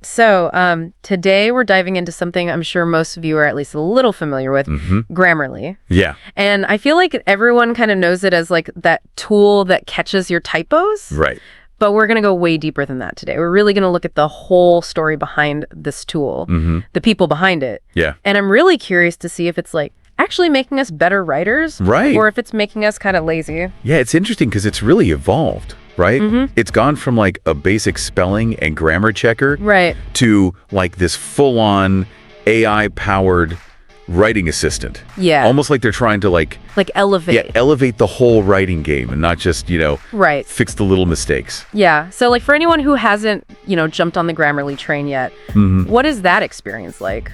So today we're diving into something I'm sure most of you are at least a little familiar with, Grammarly. Yeah. And I feel like everyone kind of knows it as like that tool that catches your typos. Right. But we're going to go way deeper than that today. We're really going to look at the whole story behind this tool, the people behind it. Yeah. And I'm really curious to see if it's like actually making us better writers, Right. or if it's making us kind of lazy. Yeah, it's interesting because it's really evolved, right? It's gone from like a basic spelling and grammar checker Right. to like this full-on AI-powered writing assistant. Yeah. Almost like they're trying to like elevate. elevate the whole writing game and not just, Right. fix the little mistakes. Yeah. So like for anyone who hasn't, jumped on the Grammarly train yet, what is that experience like?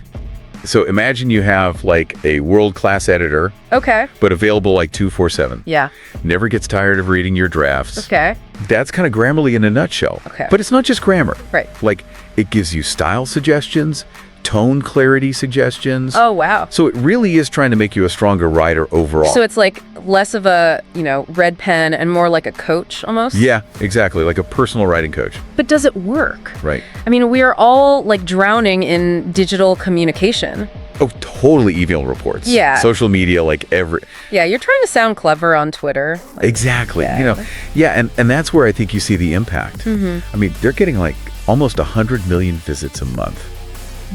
So imagine you have like a world-class editor, Okay. but available like 24/7. Yeah. Never gets tired of reading your drafts. Okay. That's kind of Grammarly in a nutshell. Okay. But it's not just grammar. Right. Like it gives you style suggestions, tone clarity suggestions. Oh, wow. So it really is trying to make you a stronger writer overall. So it's like less of a, red pen and more like a coach almost? Yeah, exactly. Like a personal writing coach. But does it work? Right. I mean, we are all like drowning in digital communication. Oh, totally email reports. Yeah. Social media, like every... Yeah, you're trying to sound clever on Twitter. Like, Exactly. yeah. And that's where I think you see the impact. I mean, they're getting like almost 100 million visits a month.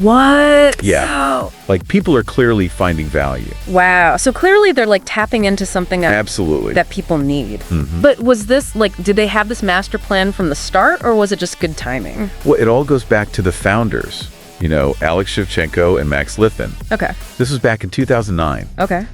What? Yeah. So, Like people are clearly finding value. wow. So clearly they're like tapping into something Absolutely. that people need. But was this like, did they have this master plan from the start, or was it just good timing? Well, it all goes back to the founders, Alex Shevchenko and Max Liffin. Okay. This was back in 2009. Okay.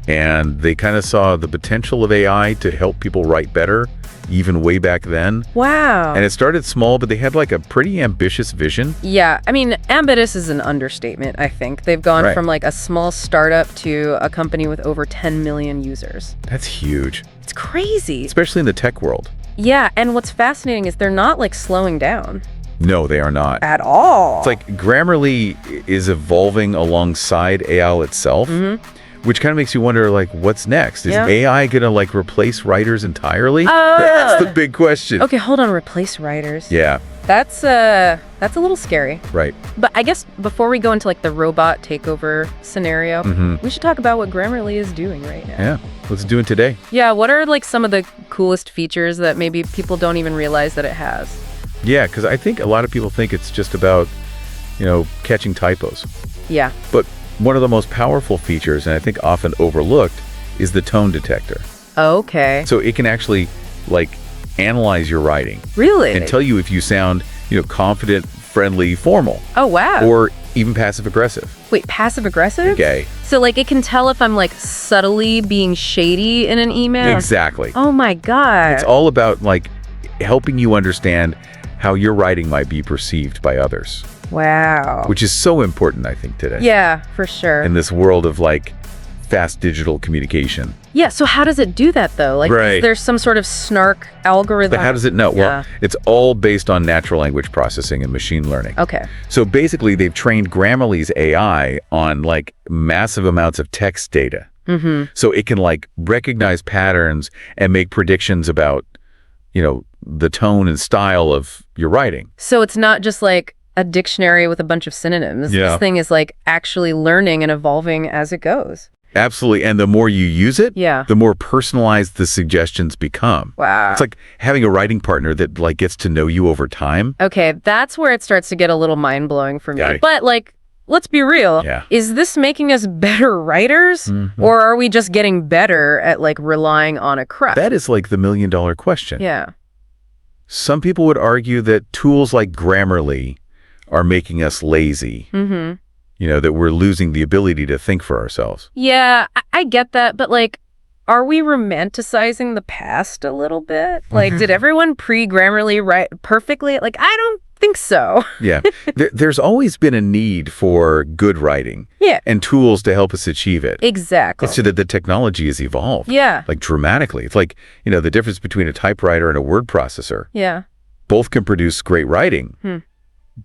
And they kind of saw the potential of AI to help people write better, even way back then. Wow. And it started small, but they had like a pretty ambitious vision. Yeah, I mean, ambitious is an understatement, I think. They've gone Right. from like a small startup to a company with over 10 million users. That's huge, It's crazy. especially in the tech world. Yeah, and what's fascinating is they're not like slowing down No, they are not. at all. It's like Grammarly is evolving alongside AI itself, which kind of makes you wonder, like, what's next? Is Yeah. AI going to like replace writers entirely? That's the big question. Okay, hold on, replace writers. Yeah, That's a little scary. right. But I guess before we go into like the robot takeover scenario, we should talk about what Grammarly is doing right now. Yeah, let's do it today. Yeah, what are like some of the coolest features that maybe people don't even realize that it has? Yeah, because I think a lot of people think it's just about, catching typos. Yeah. But one of the most powerful features, and I think often overlooked, is the tone detector. Okay. So it can actually, like, analyze your writing Really? and tell you if you sound, confident, friendly, formal, Oh, wow. or even passive-aggressive. Wait, passive aggressive? Okay. So like it can tell if I'm like subtly being shady in an email? Exactly. Oh my God. It's all about, like, helping you understand how your writing might be perceived by others, Wow. which is so important, I think, today. Yeah, for sure. In this world of, like, fast digital communication. Yeah, so how does it do that though? Like Right. is there some sort of snark algorithm? But how does it know? Yeah. Well, it's all based on natural language processing and machine learning. Okay. So basically, they've trained Grammarly's AI on like massive amounts of text data. So it can like recognize patterns and make predictions about, the tone and style of your writing. So it's not just like a dictionary with a bunch of synonyms. Yeah. This thing is like actually learning and evolving as it goes. Absolutely. And the more you use it, Yeah. the more personalized the suggestions become. Wow. It's like having a writing partner that like gets to know you over time. Okay, that's where it starts to get a little mind-blowing for me. Yeah. But like, let's be real. Yeah. Is this making us better writers? Or are we just getting better at like relying on a craft? That is like the million-dollar question. Yeah. Some people would argue that tools like Grammarly are making us lazy. That we're losing the ability to think for ourselves. Yeah, I get that, but like, are we romanticizing the past a little bit? Like, did everyone pre-Grammarly write perfectly? Like, I don't think so. Yeah. There's always been a need for good writing Yeah, and tools to help us achieve it. exactly. It's so that the technology has evolved. Yeah, Like dramatically. It's like, the difference between a typewriter and a word processor. yeah. Both can produce great writing,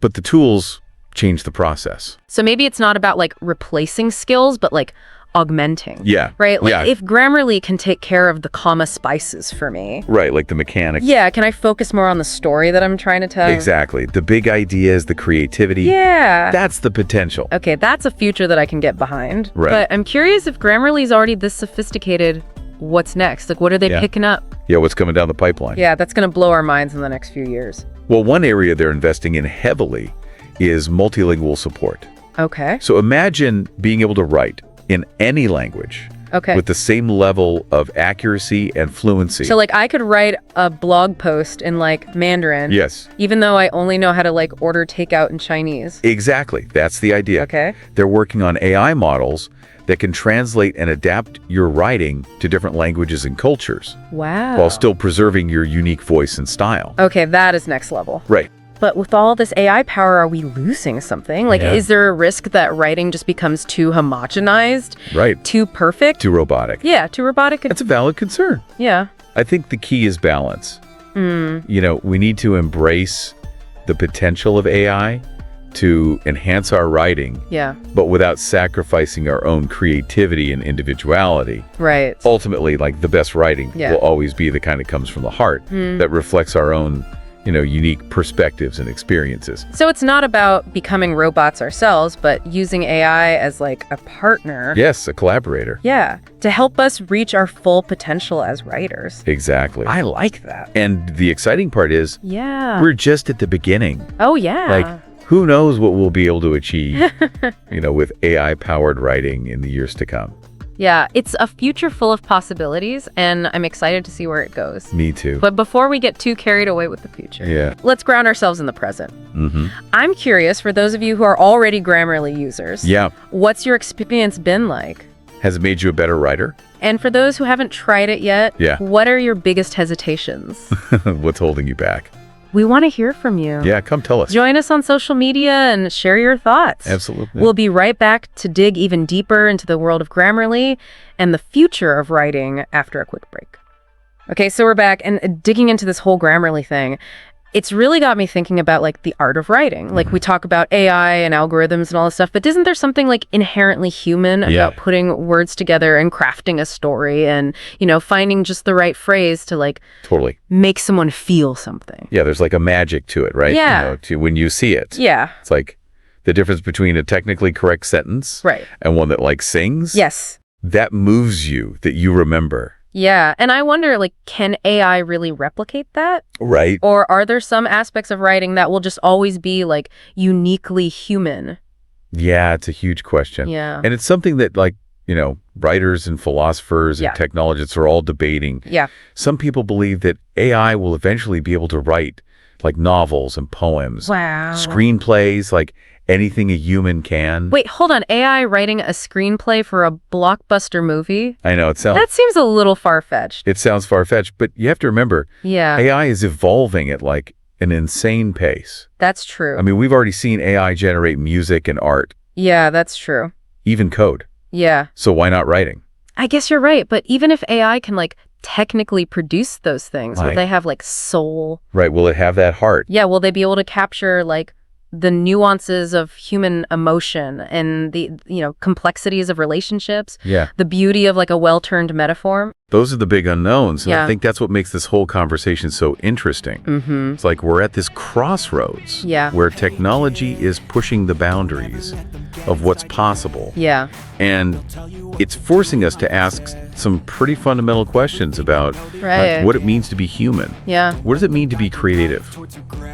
but the tools change the process. So maybe it's not about like replacing skills, but like augmenting. Yeah. Right? Like Yeah. if Grammarly can take care of the comma spices for me. Right, like the mechanics. Yeah, can I focus more on the story that I'm trying to tell? Exactly. The big ideas, the creativity. Yeah. That's the potential. Okay, that's a future that I can get behind. Right. But I'm curious if Grammarly's already this sophisticated, what's next? Like, what are they picking up? Yeah, what's coming down the pipeline? Yeah, that's going to blow our minds in the next few years. Well, one area they're investing in heavily is multilingual support. Okay. So imagine being able to write in any language Okay. with the same level of accuracy and fluency. So, like, I could write a blog post in, like, Mandarin. Yes, Even though I only know how to, like, order takeout in Chinese. exactly. That's the idea. Okay. They're working on AI models that can translate and adapt your writing to different languages and cultures Wow. while still preserving your unique voice and style. Okay, that is next level. Right. But with all this AI power, are we losing something? Like, Yeah. is there a risk that writing just becomes too homogenized, Right. too perfect? Too robotic. Yeah, too robotic. That's a valid concern. Yeah. I think the key is balance. You know, we need to embrace the potential of AI to enhance our writing, Yeah. but without sacrificing our own creativity and individuality. Right. Ultimately, like the best writing Yeah. will always be the kind that comes from the heart, that reflects our own, unique perspectives and experiences. So it's not about becoming robots ourselves, but using AI as like a partner. Yes, a collaborator. Yeah. To help us reach our full potential as writers. Exactly. I like that. And the exciting part is Yeah. we're just at the beginning. Oh, yeah. Like, who knows what we'll be able to achieve, with AI-powered writing in the years to come. Yeah. It's a future full of possibilities, and I'm excited to see where it goes. Me too. But before we get too carried away with the future, Yeah. let's ground ourselves in the present. Mm-hmm. I'm curious, for those of you who are already Grammarly users, Yeah. what's your experience been like? Has it made you a better writer? And for those who haven't tried it yet, Yeah. what are your biggest hesitations? What's holding you back? We want to hear from you. Yeah, come tell us. Join us on social media and share your thoughts. Absolutely. We'll be right back to dig even deeper into the world of Grammarly and the future of writing after a quick break. Okay, so we're back and digging into this whole Grammarly thing. It's really got me thinking about like the art of writing. Like we talk about AI and algorithms and all this stuff, but isn't there something like inherently human about putting words together and crafting a story and, finding just the right phrase to like Totally. make someone feel something? Yeah, there's like a magic to it, right? Yeah. To when you see it. Yeah. It's like the difference between a technically correct sentence Right. and one that like sings. Yes. That moves you, that you remember. Yeah. And I wonder, like, can AI really replicate that? Right. Or are there some aspects of writing that will just always be like uniquely human? Yeah, it's a huge question. Yeah. And it's something that like, writers and philosophers and Yeah. technologists are all debating. Yeah. Some people believe that AI will eventually be able to write like novels and poems, Wow. screenplays, like anything a human can. Wait, hold on. AI writing a screenplay for a blockbuster movie? I know That seems a little far-fetched. it sounds far-fetched, but you have to remember Yeah, AI is evolving at like an insane pace. that's true. I mean, we've already seen AI generate music and art, Yeah, that's true. even code. Yeah. So why not writing? I guess you're right. But even if AI can like technically produce those things, will Right. they have like soul? Right? Will it have that heart? Yeah, will they be able to capture like the nuances of human emotion and the, complexities of relationships, Yeah. the beauty of like a well-turned metaphor? Those are the big unknowns. And Yeah. I think that's what makes this whole conversation so interesting. Mm-hmm. It's like we're at this crossroads Yeah. where technology is pushing the boundaries of what's possible. Yeah. And it's forcing us to ask some pretty fundamental questions about Right. what it means to be human. Yeah. What does it mean to be creative?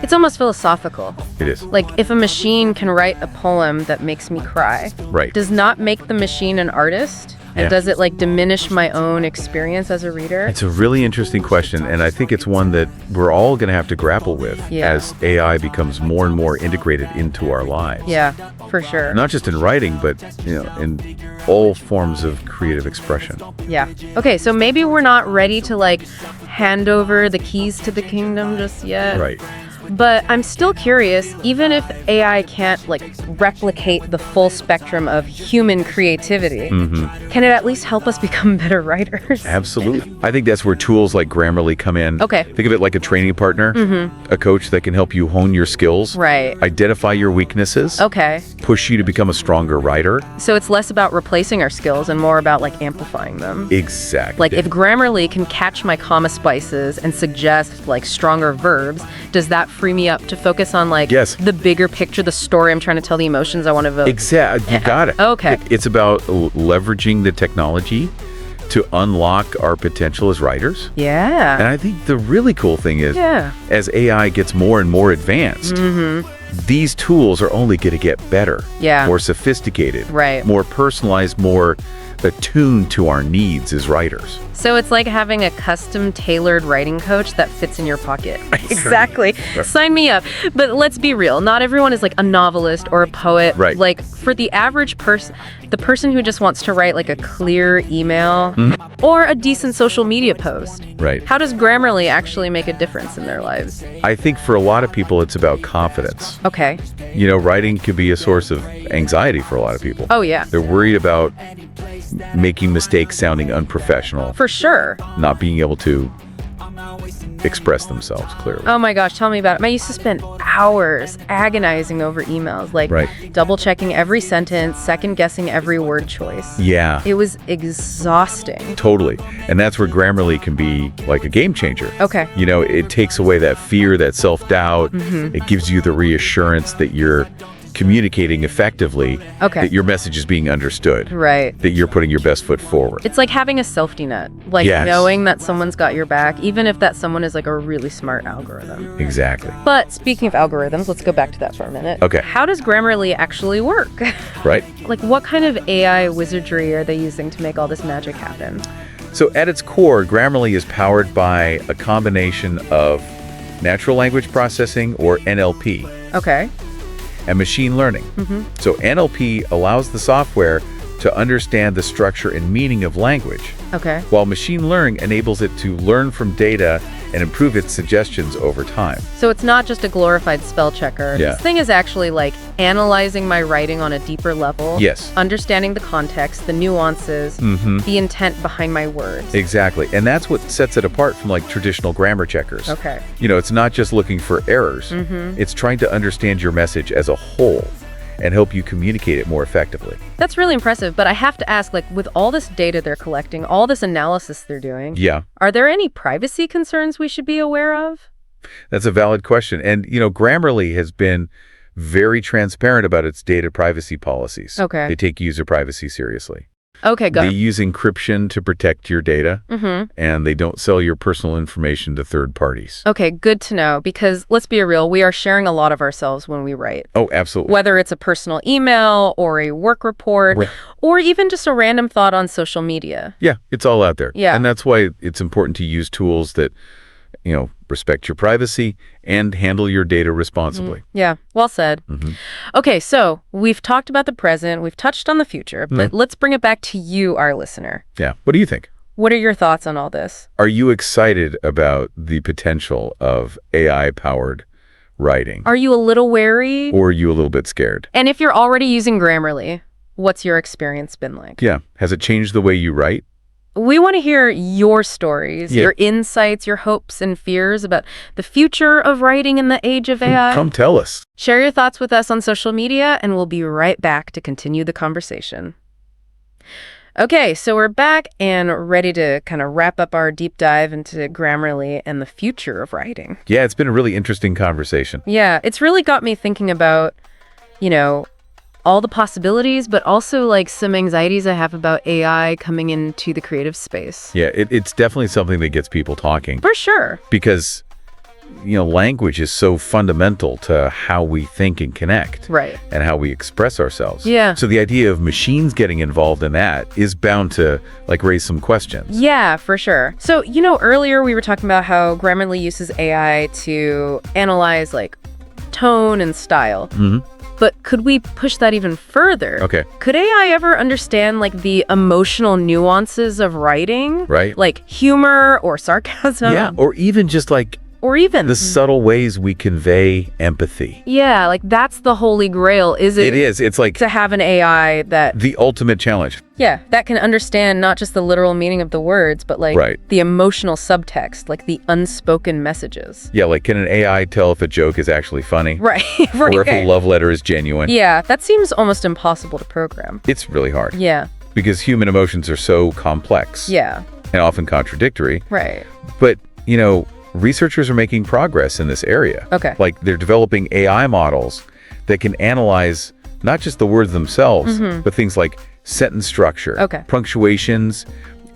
It's almost philosophical. It is. Like if a machine can write a poem that makes me cry, Right. does not make the machine an artist? And Yeah. does it like diminish my own experience as a reader? It's a really interesting question, and I think it's one that we're all going to have to grapple with Yeah. as AI becomes more and more integrated into our lives. Yeah, for sure. Not just in writing, but in all forms of creative expression. Yeah. Okay, so maybe we're not ready to like hand over the keys to the kingdom just yet. Right. But I'm still curious, even if AI can't like replicate the full spectrum of human creativity, can it at least help us become better writers? Absolutely. I think that's where tools like Grammarly come in. Okay. Think of it like a training partner, a coach that can help you hone your skills, Right. identify your weaknesses, Okay. push you to become a stronger writer. So it's less about replacing our skills and more about like amplifying them. Exactly. Like if Grammarly can catch my comma spices and suggest like stronger verbs, does that free me up to focus on like Yes. the bigger picture, the story I'm trying to tell, the emotions I want to evoke? Exactly. You got it. Okay. It's about leveraging the technology to unlock our potential as writers. And Yeah. I think the really cool thing is, Yeah. as AI gets more and more advanced, these tools are only going to get better, Yeah. more sophisticated, Right. more personalized, more attuned to our needs as writers. So it's like having a custom tailored writing coach that fits in your pocket. Exactly. Sign me up. But let's be real. Not everyone is like a novelist or a poet. Right. Like for the average person, the person who just wants to write like a clear email or a decent social media post. Right. How does Grammarly actually make a difference in their lives? I think for a lot of people, it's about confidence. Okay. You know, writing can be a source of anxiety for a lot of people. Oh, yeah. They're worried about making mistakes, sounding unprofessional, For sure. not being able to express themselves clearly. Oh my gosh, tell me about it. I used to spend hours agonizing over emails, like Right. double checking every sentence, second guessing every word choice. Yeah, It was exhausting. totally. And that's where Grammarly can be like a game changer. Okay. You know, it takes away that fear, that self-doubt. It gives you the reassurance that you're communicating effectively, Okay. that your message is being understood, Right. that you're putting your best foot forward. It's like having a safety net, like Yes. knowing that someone's got your back, even if that someone is like a really smart algorithm. Exactly. But speaking of algorithms, let's go back to that for a minute. Okay. How does Grammarly actually work? Right? Like what kind of AI wizardry are they using to make all this magic happen? So at its core, Grammarly is powered by a combination of natural language processing, or NLP, Okay. and machine learning. So NLP allows the software to understand the structure and meaning of language, Okay. while machine learning enables it to learn from data and improve its suggestions over time. So it's not just a glorified spell checker. Yeah. This thing is actually like analyzing my writing on a deeper level. Yes. Understanding the context, the nuances, the intent behind my words. Exactly. And that's what sets it apart from like traditional grammar checkers. Okay. You know, it's not just looking for errors. It's trying to understand your message as a whole and help you communicate it more effectively. That's really impressive, but I have to ask, like, with all this data they're collecting, all this analysis they're doing, Yeah, are there any privacy concerns we should be aware of? that's a valid question. And, you know, Grammarly has been very transparent about its data privacy policies. Okay. They take user privacy seriously. Okay, They good. use encryption to protect your data, and they don't sell your personal information to third parties. Okay, good to know, because let's be real, we are sharing a lot of ourselves when we write. Oh, absolutely. Whether it's a personal email or a work report, Right. or even just a random thought on social media. Yeah, it's all out there. Yeah. And that's why it's important to use tools that, you know, respect your privacy and handle your data responsibly. Yeah, well said. Okay, so we've talked about the present, we've touched on the future, but let's bring it back to you, our listener. Yeah. What do you think? What are your thoughts on all this? Are you excited about the potential of AI-powered writing? Are you a little wary? Or are you a little bit scared? And if you're already using Grammarly, what's your experience been like? Yeah. Has it changed the way you write? We want to hear your stories, Yeah. your insights, your hopes and fears about the future of writing in the age of AI. Come tell us. Share your thoughts with us on social media, and we'll be right back to continue the conversation. Okay, so we're back and ready to kind of wrap up our deep dive into Grammarly and the future of writing. Yeah, it's been a really interesting conversation. Yeah, it's really got me thinking about, you know, all the possibilities, but also like some anxieties I have about AI coming into the creative space. Yeah, it's definitely something that gets people talking For sure. because, you know, language is so fundamental to how we think and connect. Right. And how we express ourselves. Yeah. So the idea of machines getting involved in that is bound to like raise some questions. Yeah, for sure. So, you know, earlier we were talking about how Grammarly uses AI to analyze like tone and style. But could we push that even further? Okay. Could AI ever understand like the emotional nuances of writing? Right. Like humor or sarcasm? Yeah. Or even just like Or even the subtle ways we convey empathy. yeah, like that's the holy grail, is it? It is. It's like to have an AI that the ultimate challenge. yeah, that can understand not just the literal meaning of the words, but like Right. the emotional subtext, like the unspoken messages. Yeah, like can an AI tell if a joke is actually funny? Right, right. Or if a love letter is genuine? Yeah, that seems almost impossible to program. It's really hard. Yeah, Because human emotions are so complex. yeah, And often contradictory. right. But, researchers are making progress in this area. Okay. Like they're developing AI models that can analyze not just the words themselves, but things like sentence structure, Okay. punctuations,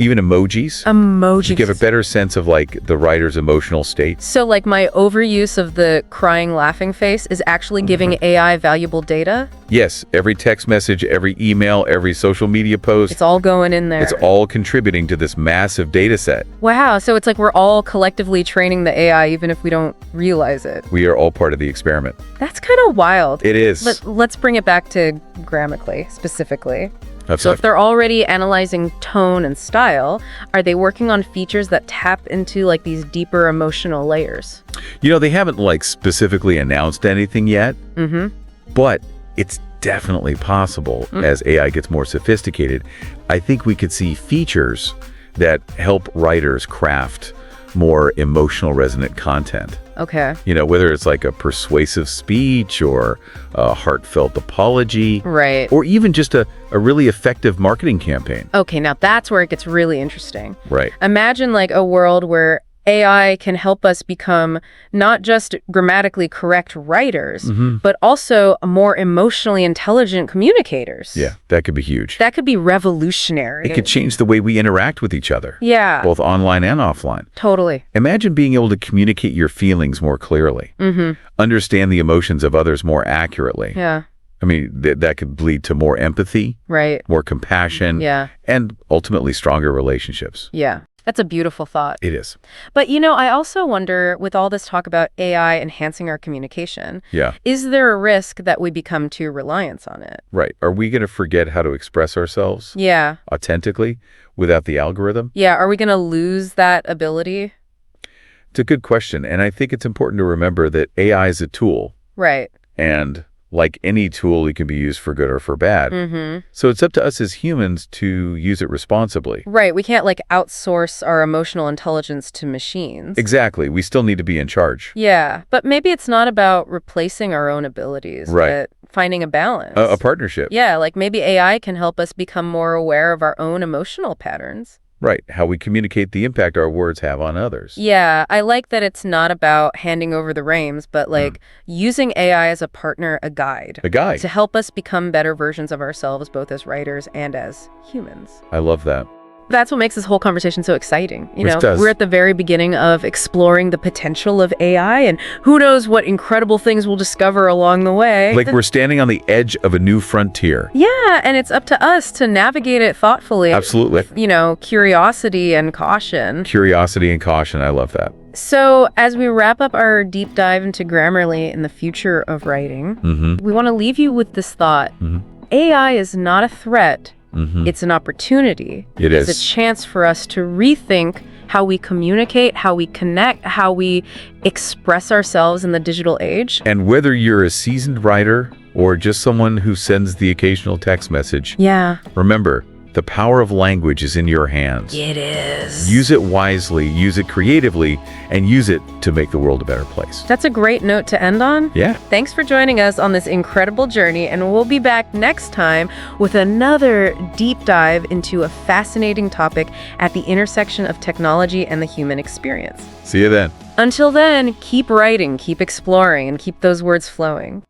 even emojis. Emojis. To give a better sense of like the writer's emotional state. So like my overuse of the crying laughing face is actually giving AI valuable data? Yes, every text message, every email, every social media post, It's all going in there. it's all contributing to this massive data set. Wow, so it's like we're all collectively training the AI even if we don't realize it. We are all part of the experiment. That's kind of wild. It is. But let's bring it back to Grammarly specifically. That's So it. if they're already analyzing tone and style, are they working on features that tap into like these deeper emotional layers? They haven't like specifically announced anything yet, but it's definitely possible as AI gets more sophisticated. I think we could see features that help writers craft more emotional resonant content. Okay. Whether it's like a persuasive speech or a heartfelt apology, Right. or even just a really effective marketing campaign. Okay, now that's where it gets really interesting. Right. Imagine like a world where AI can help us become not just grammatically correct writers, but also more emotionally intelligent communicators. Yeah, that could be huge. That could be revolutionary. It could change the way we interact with each other, Yeah, both online and offline. totally. Imagine being able to communicate your feelings more clearly, understand the emotions of others more accurately. Yeah, I mean, that could lead to more empathy, right. more compassion, Yeah, and ultimately stronger relationships. yeah. That's a beautiful thought. It is. But I also wonder, with all this talk about AI enhancing our communication, Yeah, is there a risk that we become too reliant on it? right. Are we going to forget how to express ourselves Yeah. authentically without the algorithm? Yeah, are we going to lose that ability? It's a good question. And I think it's important to remember that AI is a tool. Right. And like any tool, it can be used for good or for bad. So it's up to us as humans to use it responsibly. Right. We can't like outsource our emotional intelligence to machines. Exactly. We still need to be in charge. Yeah. But maybe it's not about replacing our own abilities, Right. but finding a balance. A partnership. Yeah. Like maybe AI can help us become more aware of our own emotional patterns. Right. How we communicate the impact our words have on others. Yeah. I like that it's not about handing over the reins, but like using AI as a partner, a guide. A guide. To help us become better versions of ourselves, both as writers and as humans. I love that. That's what makes this whole conversation so exciting. Which does. We're at the very beginning of exploring the potential of AI, and who knows what incredible things we'll discover along the way. Like we're standing on the edge of a new frontier. Yeah, and it's up to us to navigate it thoughtfully. Absolutely. Curiosity and caution. Curiosity and caution. I love that. So as we wrap up our deep dive into Grammarly and the future of writing, we want to leave you with this thought. AI is not a threat. It's an opportunity. It It's is. a chance for us to rethink how we communicate, how we connect, how we express ourselves in the digital age. And whether you're a seasoned writer or just someone who sends the occasional text message, Yeah, remember, the power of language is in your hands. it is. Use it wisely, use it creatively, and use it to make the world a better place. That's a great note to end on. Yeah. Thanks for joining us on this incredible journey, and we'll be back next time with another deep dive into a fascinating topic at the intersection of technology and the human experience. See you then. Until then, keep writing, keep exploring, and keep those words flowing.